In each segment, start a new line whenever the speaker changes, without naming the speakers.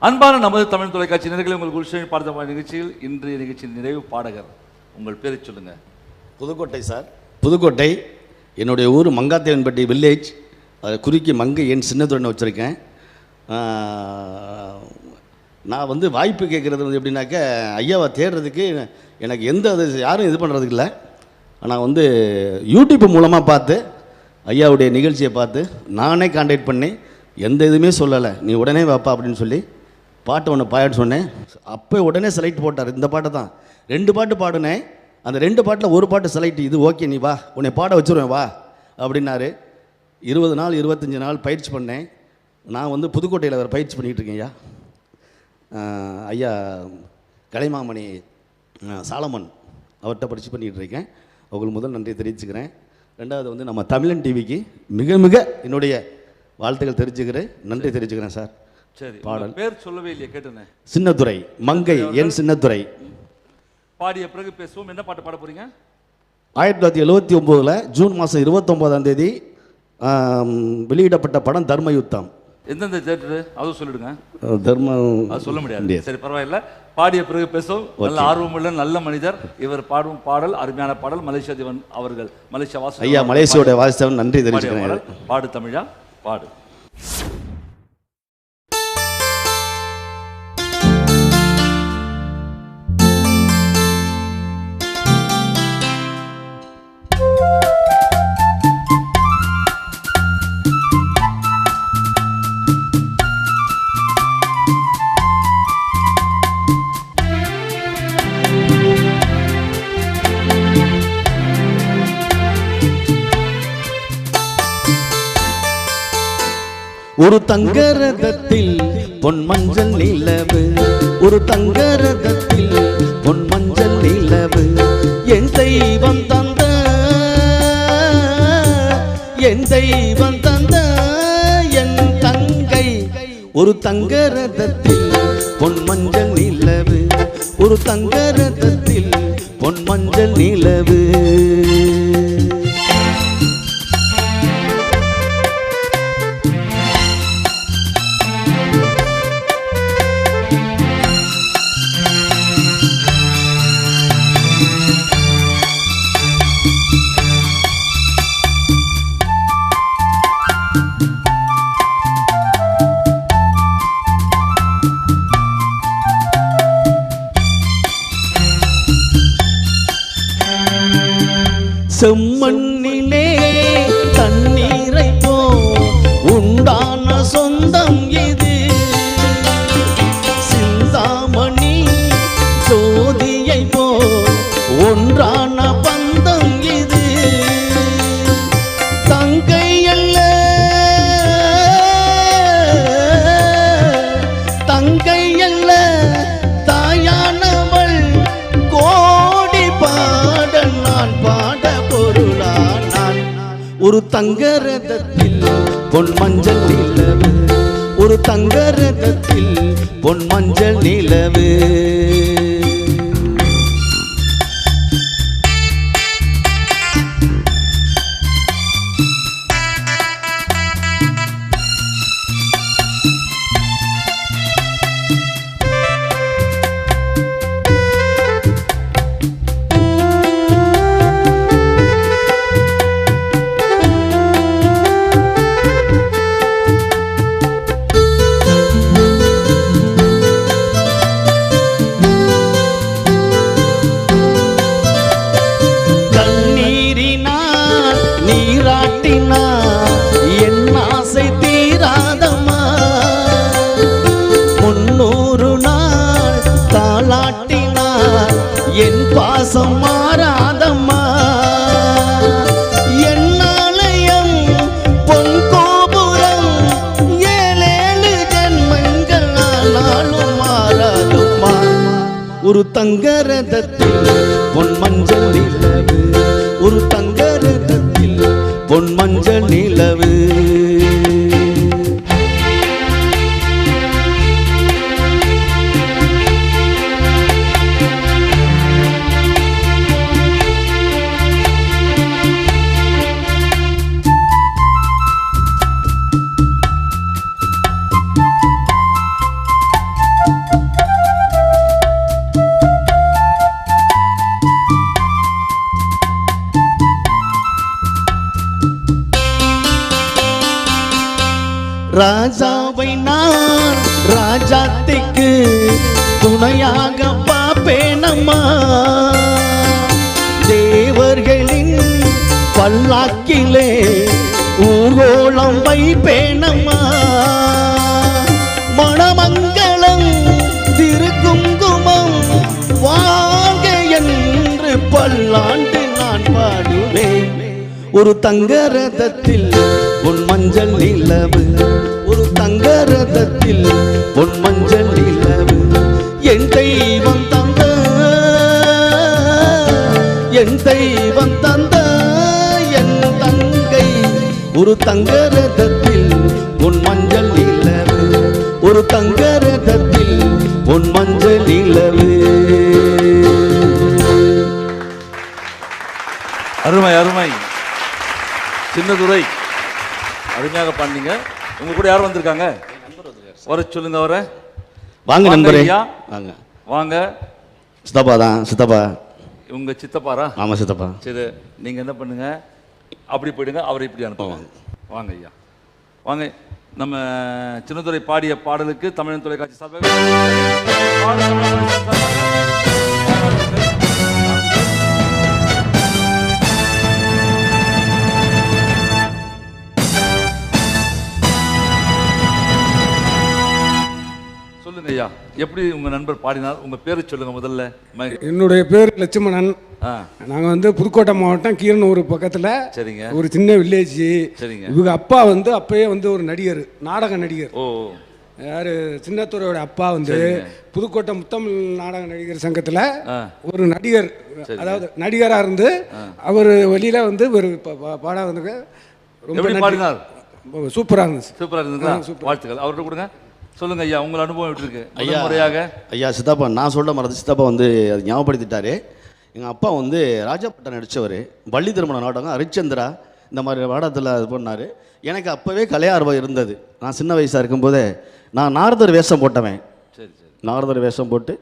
அன்பான நமது தமிழ் தொலைக்காட்சி நேயர்களே, உங்கள் குல்ஷன் பாடத்த நிகழ்ச்சியில் இன்றைய நிகழ்ச்சியின் நிறைவு பாடகர். உங்கள் பேரை சொல்லுங்கள்.
புதுக்கோட்டை சார். புதுக்கோட்டை. என்னுடைய ஊர் மங்காத்தேவன்பட்டி வில்லேஜ். அதை குறுக்கி மங்கை என் சின்னத்துடன் வச்சுருக்கேன். நான் வாய்ப்பு கேட்குறது எப்படின்னாக்க, ஐயாவை தேடுறதுக்கு எனக்கு அது யாரும் இது பண்ணுறதுக்கு இல்லை. நான் யூடியூப் மூலமாக பார்த்து ஐயாவுடைய நிகழ்ச்சியை பார்த்து நானே கான்டாக்ட் பண்ணி எந்த இதுவுமே சொல்லலை, நீ உடனே வாப்பா அப்படின்னு சொல்லி பாட்டு ஒன்று பாட சொன்னேன். அப்போ உடனே செலக்ட் போட்டார். இந்த பாட்டை தான் 2 பாட்டு பாடினேன். அந்த 2 பாட்டில் ஒரு பாட்டு செலக்ட், இது ஓகே நீ வா, உன்னை பாட வச்சுருவேன் வா அப்படின்னாரு. 20 நாள் 25 நாள் பயிற்சி பண்ணேன். நான் புதுக்கோட்டையில் வேறு பயிற்சி பண்ணிகிட்டு இருக்கேன். ஐயா கலைமாமணி சாலமன் அவர்கிட்ட பயிற்சி பண்ணிகிட்டு இருக்கேன். அவங்களுக்கு முதல் நன்றி தெரிவிச்சுக்கிறேன். ரெண்டாவது நம்ம தமிழன் டிவிக்கு மிக மிக என்னுடைய வாழ்த்துக்கள் தெரிஞ்சுக்கிறேன், நன்றி தெரிஞ்சுக்கிறேன் சார்.
சரி, பாடல் பேர் சொல்லவே இல்லையே, கேட்டேன்.
சின்னத்துரை, மங்கை என் சின்னத்துரை.
பாடிய பிறகு பேசுவோம். என்ன பாட்டு பாட போறீங்க?
1979 ஜூன் மாதம் 29 வெளியிடப்பட்ட படம் தர்மயுத்தம்.
எந்தெந்த தேட்டரு அதுவும் சொல்லிடுங்க.
தர்மம்
அது சொல்ல முடியாது. சரி, பரவாயில்ல. பாடிய பிறகு பேசுவோம். நல்ல ஆர்வமுள்ள நல்ல மனிதர் இவர். பாடும் பாடல் அருமையான பாடல். மலேசியா தேவன் அவர்கள், மலேசியா வாசு
ஐயா, மலேசியாவுடைய வாசித்தவன், நன்றி தெரிவிச்சுக்கிறேன்.
பாடு தமிழா, பாடு.
ஒரு தங்கரதத்தில் பொன் மஞ்சள் நிலவு, ஒரு தங்கரதத்தில் பொன் மஞ்சள் நிலவு, என் தெய்வம் தந்த, என் தெய்வம் தந்த என் தங்கை. ஒரு தங்கரதத்தில் பொன் மஞ்சள் நிலவு, ஒரு தங்கரதத்தில் பொன் மஞ்சள் நிலவு. செம்மண்ணிலே தண்ணீரை போ உண்டான சொந்தம் இது, சிந்தாமணி ஜோதியை போ ஒன்றான பந்தம் இது. தங்கை அல்ல, தங்கை அல்ல தாயானவள், கோடி பாட நான் பாட ஒரு தங்கரதத்தில் பொன் மஞ்சள் நிலவு, ஒரு தங்கரதத்தில் பொன் மஞ்சள் நிலவு. என் பாசம் மாறாதம்மா, என்னாலயம் பொன் கோபுரம் 7 ஜன்மங்கள் ஆனாலும் மாறாதம்மா. ஒரு தங்கரதத்தில் பொன் மஞ்சள் நிலவு, ஒரு தங்கரதத்தில் பொன் மஞ்சள் நிலவு. ராஜாவை நான் ராஜாத்திக்கு துணையாக பாப்பேனம்மா. தேவர்களின் பல்லாக்கிலே ஊர்கோளம் வைப்பேனம்மா. மணமங்களம் திருக்குங்குமம் வாழ்க என்று பல்லாண்டு நான் பாடுவேன். ஒரு தங்க ரதத்தில் உன் மஞ்சள் நிலவு, ஒரு தங்க ரதத்தில் உன் மஞ்சள் நிலவு, என் தெய்வம் தந்த, என் தெய்வம் தந்த என் தங்கை. ஒரு தங்க ரதத்தில் உன் மஞ்சள் நிலவு, ஒரு தங்க ரதத்தில் உன் மஞ்சள் நிலவு.
அருமை அருமை. சின்னதுரை அருமையாக பண்ணீங்க. உங்க கூட யாரும் வந்திருக்காங்க? வர சொல்லுங்க. அவரை
வாங்க நண்பரே.
வாங்க வாங்க.
சித்தப்பா தான். சித்தப்பா
உங்க சித்தப்பாரா?
ஆமா சித்தப்பா.
சரி, நீங்க என்ன பண்ணுங்க, அப்படி போயிடுங்க, அவரை இப்படி அனுப்புவாங்க. வாங்க ஐயா வாங்க. நம்ம சின்னதுரை பாடிய பாடலுக்கு தமிழன் தொலைக்காட்சி சார்பாக சொல்லுங்க ஐயா. எப்படி உங்க நண்பர் பாடினார்? உங்க பேரு சொல்லுங்க முதல்ல.
என்னுடைய பேர் லட்சுமணன். நாங்கள் புதுக்கோட்டை மாவட்டம் கீரனூர் பக்கத்தில்
சரிங்க
ஒரு சின்ன வில்லேஜ்.
சரிங்க.
இவங்க அப்பா அப்பயே ஒரு நடிகர், நாடக நடிகர்.
ஓ
யாரு? சின்னத்துறையோட அப்பா புதுக்கோட்டை முத்தமிழ் நாடக நடிகர் சங்கத்தில் ஒரு நடிகர், அதாவது நடிகராக இருந்து அவர் வெளியில ஒரு பாடம் ரொம்ப
பாடினார்.
சூப்பராக இருந்துச்சு.
சூப்பராக இருந்துங்களா? வாழ்த்துக்கள். அவர்கிட்ட கொடுங்க. சொல்லுங்க ஐயா, உங்கள் அனுபவம் எப்படி இருக்கு? ஐயா முறையாக.
ஐயா சித்தப்பா நான் சொல்ல மறந்து சித்தப்பா அது ஞாபகப்படுத்திட்டாரு. எங்கள் அப்பா ராஜாப்பட்டம் நடித்தவர். வள்ளி திருமண நாடகம், ஹரிச்சந்திரா இந்த மாதிரி நாடகத்தில் இது பண்ணார். எனக்கு அப்போவே கலையார்வம் இருந்தது. நான் சின்ன வயசாக இருக்கும்போதே நான் நாரதர் வேஷம் போட்டவன்.
சரி சரி.
நாரதர் வேஷம் போட்டு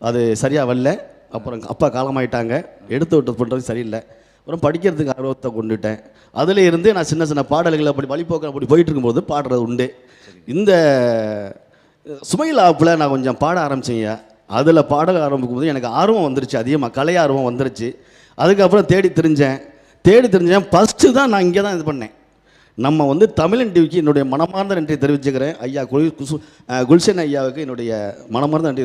அது சரியாக வரல. அப்புறம் அப்பா காலமாயிட்டாங்க, எடுத்து விட்டு பண்ணுறது சரியில்லை. அப்புறம் படிக்கிறதுக்கு ஆர்வத்தை கொண்டுட்டேன். அதில் இருந்து நான் சின்ன சின்ன பாடல்கள் அப்படி வழிபோக்க அப்படி போயிட்டு இருக்கும்போது பாடுறது உண்டு. இந்த சுமையில் ஆப்பில் நான் கொஞ்சம் பாட ஆரம்பிச்சேங்க. அதில் பாட ஆரம்பிக்கும் போது எனக்கு ஆர்வம் வந்துருச்சு, அதிகமாக கலை ஆர்வம் வந்துருச்சு. அதுக்கப்புறம் தேடி தெரிஞ்சேன். ஃபஸ்ட்டு தான் நான் இங்கே தான் இது பண்ணேன். நம்ம தமிழன் டிவிக்கு என்னுடைய மனமார்ந்த நன்றியை தெரிவிச்சுக்கிறேன். ஐயா குல்ஷன் ஐயாவுக்கு என்னுடைய மனமார்ந்த நன்றி,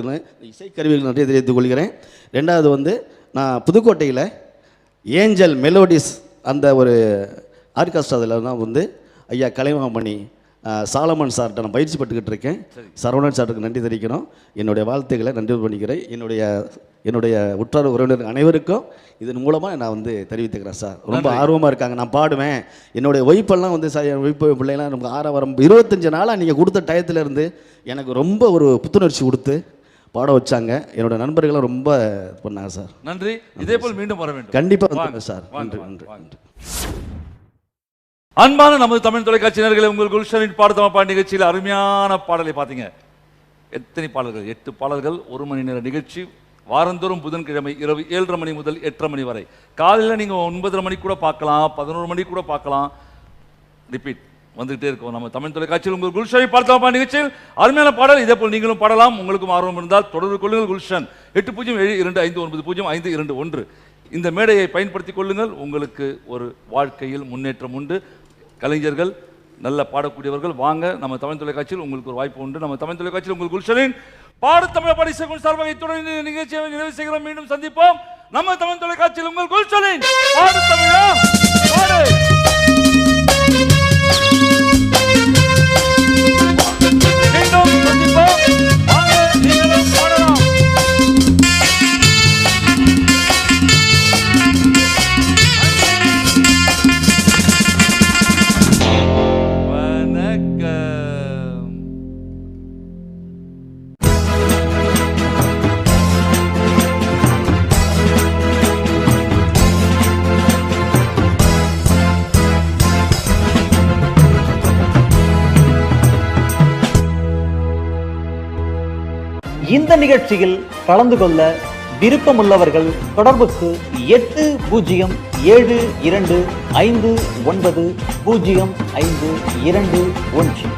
இசைக்கருவிகள் நன்றியை தெரிவித்துக் கொள்கிறேன். ரெண்டாவது நான் புதுக்கோட்டையில் ஏஞ்சல் மெலோடிஸ் அந்த ஒரு ஆர்கெஸ்ட்ராவில் தான் ஐயா கலைமாமணி சாலமன் சார்கிட்ட நான் பயிற்சி பட்டுக்கிட்டு இருக்கேன். சரவணன் சாருக்கு நன்றி தெரிவிக்கணும். என்னுடைய வாழ்த்துக்களை நன்றி பண்ணிக்கிறேன். என்னுடைய உற்றார் உறவினர் அனைவருக்கும் இதன் மூலமாக நான் தெரிவித்துக்கிறேன் சார். ரொம்ப ஆர்வமாக இருக்காங்க. நான் பாடுவேன். என்னுடைய ஒய்ஃபெல்லாம் ஒய்ஃபு பிள்ளைலாம் நமக்கு ஆரவாரம் 25 நாளாக நீங்கள் கொடுத்த டயத்தில் இருந்து எனக்கு ரொம்ப ஒரு புத்துணர்ச்சி கொடுத்து பாட வச்சாங்க. என்னோட நண்பர்களும் ரொம்ப பண்ணாங்க சார்.
நன்றி. இதே போல் மீண்டும் வர வேண்டும்.
கண்டிப்பாக வாங்க சார். நன்றி நன்றி நன்றி.
அன்பான நமது தமிழ் தொலைக்காட்சியினர்களை, உங்கள் குல்ஷனின் பாடுதமிழ் பாட்டு நிகழ்ச்சியில் அருமையான பாடலை பார்த்தீங்க. எத்தனை பாடல்கள்? 8 பாடல்கள், 1 மணி நேர நிகழ்ச்சி. வாரந்தோறும் புதன்கிழமை இரவு 7:30 மணி முதல் 8:30 மணி வரை. காலையில் நீங்கள் 9:30 மணிக்கு கூட பார்க்கலாம், 11 மணிக்கு கூட பார்க்கலாம். ரிப்பீட் வந்துகிட்டே இருக்கும் நம்ம தமிழ் தொலைக்காட்சியில். உங்கள் குல்ஷனின் பாடுதமிழ் பாட்டு நிகழ்ச்சியில் அருமையான பாடல். இதே போல் நீங்களும் பாடலாம். உங்களுக்கும் ஆர்வம் இருந்தால் தொடர்பு கொள்ளுங்கள். குல்ஷன் 8072590521. இந்த மேடையை பயன்படுத்திக் கொள்ளுங்கள். உங்களுக்கு ஒரு வாழ்க்கையில் முன்னேற்றம் உண்டு. கலைஞர்கள், நல்ல பாடக்கூடியவர்கள், வாங்க நம்ம தமிழ் தொலைக்காட்சியில் உங்களுக்கு ஒரு வாய்ப்பு உண்டு. நம்ம தமிழ் தொலைக்காட்சியில் உங்கள் குல்ஷனின் பாடு தமிழ் படிசை சார்பாக இத்துடன் நிகழ்ச்சியை நிறைவு செய்கிறோம். மீண்டும் சந்திப்போம். நம்ம தமிழ் தொலைக்காட்சியில் உங்கள் குல்ஷனின் பாடு தமிழா பாடு. மீண்டும் சந்திப்போம். வாங்க, நீங்களும் பாடலாம்.
இந்த நிகழ்ச்சியில் கலந்து கொள்ள விருப்பமுள்ளவர்கள் தொடர்புக்கு 8072590521.